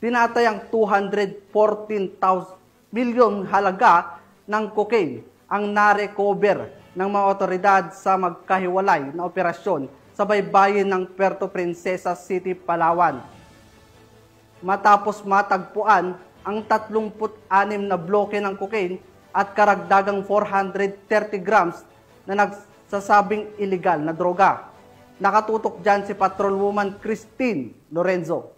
tinatayang 214,000 milyon halaga ng cocaine ang narecover ng mga otoridad sa magkahiwalay na operasyon sa baybayin ng Puerto Princesa City, Palawan. Matapos matagpuan ang 36 na bloke ng cocaine at karagdagang 430 grams na nagsasabing illegal na droga. Nakatutok dyan si Patrolwoman Christine Lorenzo.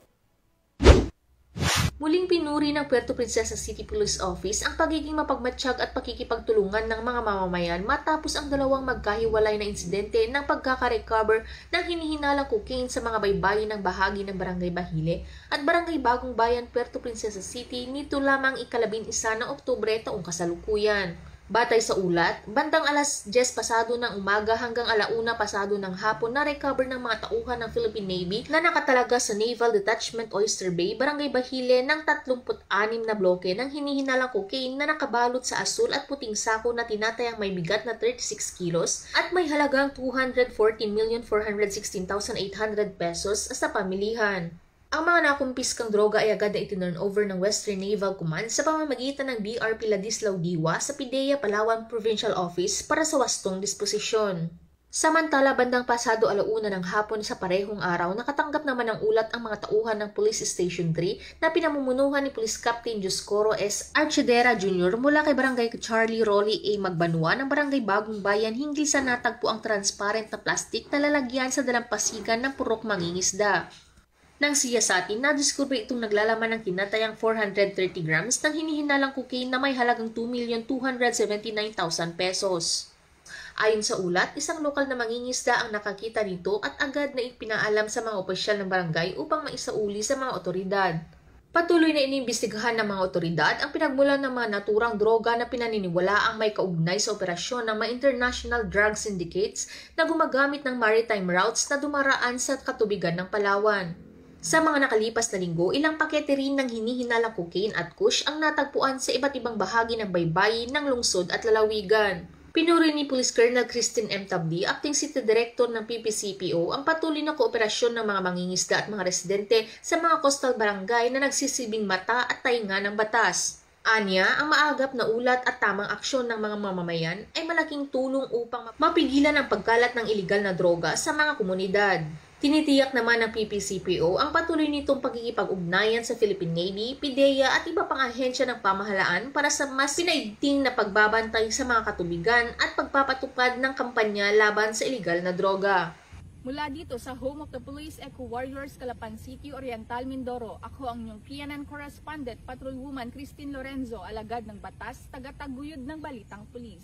Muling pinuri ng Puerto Princesa City Police Office ang pagiging mapagmatsyag at pakikipagtulungan ng mga mamamayan matapos ang dalawang magkahiwalay na insidente ng pagkakarecover ng hinihinalang cocaine sa mga baybayin ng bahagi ng Barangay Bahile at Barangay Bagong Bayan, Puerto Princesa City nito lamang ika-11 ng Oktubre taong kasalukuyan. Batay sa ulat, bandang alas 10 pasado ng umaga hanggang 1:00 pasado ng hapon na recover ng mga tauhan ng Philippine Navy na nakatalaga sa Naval Detachment Oyster Bay, Barangay Bahile ng 36 na bloke ng hinihinalang cocaine na nakabalot sa asul at puting sako na tinatayang may bigat na 36 kilos at may halagang 214,416,800 pesos sa pamilihan. Ang mga nakumpiskang droga ay agad na itinurn over ng Western Naval Command sa pamamagitan ng BRP Ladislao Diwa sa PIDEA Palawan Provincial Office para sa wastong disposisyon. Samantala, bandang pasado 1:00 ng hapon sa parehong araw, nakatanggap naman ng ulat ang mga tauhan ng Police Station 3 na pinamumunuhan ni Police Captain Dioscoro S. Archidera Jr. mula kay Barangay Charlie Rolly A. Magbanua ng Barangay Bagong Bayan hinggil sa natagpo ang transparent na plastic na lalagyan sa dalampasigan ng purok mangingisda. Nang siyasatin, nadiskubre itong naglalaman ng tinatayang 430 grams ng hinihinalang cocaine na may halagang 2,279,000 pesos. Ayon sa ulat, isang lokal na mangingisda ang nakakita nito at agad na ipinaalam sa mga opisyal ng barangay upang maisauli sa mga otoridad. Patuloy na iniimbestigahan ng mga otoridad ang pinagmulan ng mga naturang droga na pinaniniwalaang may kaugnay sa operasyon ng mga international drug syndicates na gumagamit ng maritime routes na dumaraan sa katubigan ng Palawan. Sa mga nakalipas na linggo, ilang pakete rin ng hinihinalang cocaine at kush ang natagpuan sa iba't ibang bahagi ng baybayin ng lungsod at lalawigan. Pinuri ni Police Colonel Christine M. Tabdi, Acting City Director ng PPCPO, ang patuloy na kooperasyon ng mga mangingisda at mga residente sa mga coastal barangay na nagsisilbing mata at tainga ng batas. Anya, ang maagap na ulat at tamang aksyon ng mga mamamayan ay malaking tulong upang mapigilan ang pagkalat ng iligal na droga sa mga komunidad. Tinitiyak naman ng PPCPO ang patuloy nitong pagkikipag-ugnayan sa Philippine Navy, PIDEA at iba pang ahensya ng pamahalaan para sa mas pinaigting na pagbabantay sa mga katubigan at pagpapatupad ng kampanya laban sa iligal na droga. Mula dito sa Home of the Police Eco Warriors, Calapan City, Oriental, Mindoro, ako ang inyong PNN Correspondent, Patrolwoman Christine Lorenzo, alagad ng batas, tagataguyod ng Balitang Pulis.